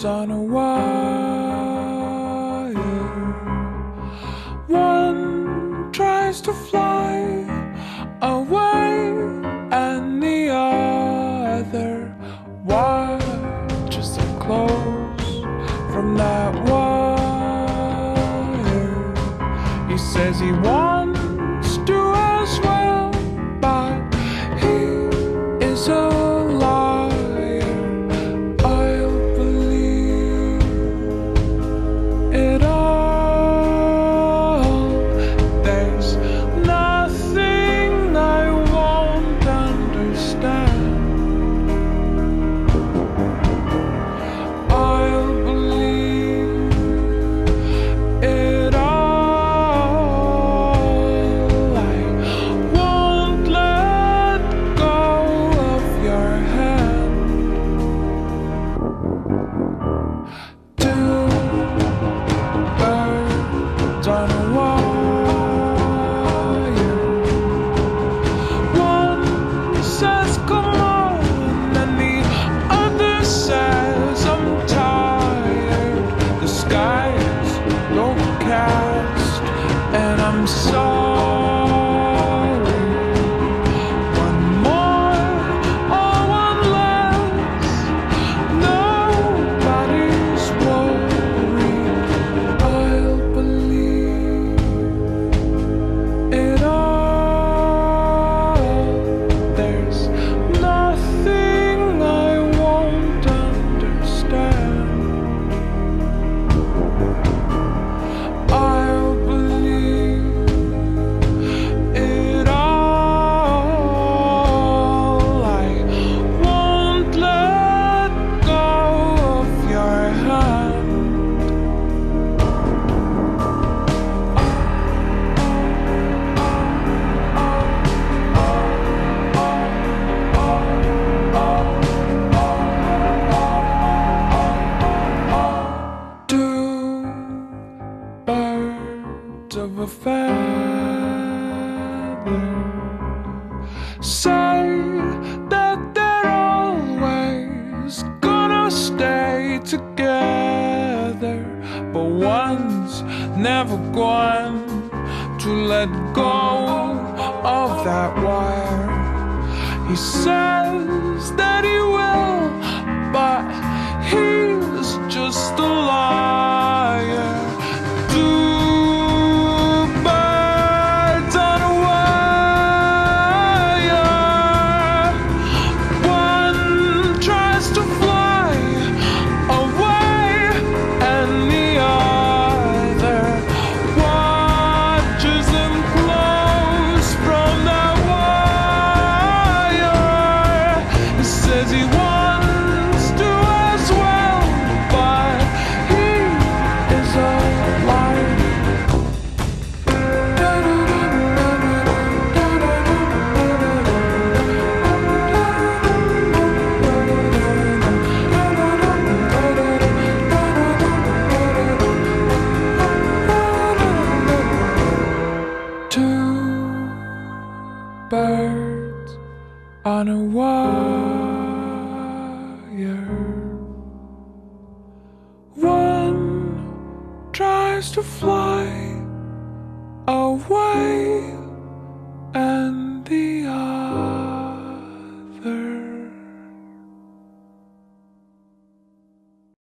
on a wire. One tries to fly away, and the other watches them close from that wire. He says he wants to as well, but he is a liar. I'll believe it all. There's nothing I won't understand. I'll believe it all. I won't let go of your hand. Two birds on a wire. One says come on, and the other says I'm tired. The sky's overcast, and I'm sorry. One more or one less, nobody's worried. I'll believe it all. There's nothing I won't understand. I'll believe it all. I won't let go of your hand. Two birds of a feather say that they're always gonna stay together, but one's never going to let go of that wire. He says that he will, but he's just a liar. Two birds on a wire. One tries to fly away, and the other watches them close from that wire. He says he wants to as well, but he is a liar. Two birds on a wire. One tries to fly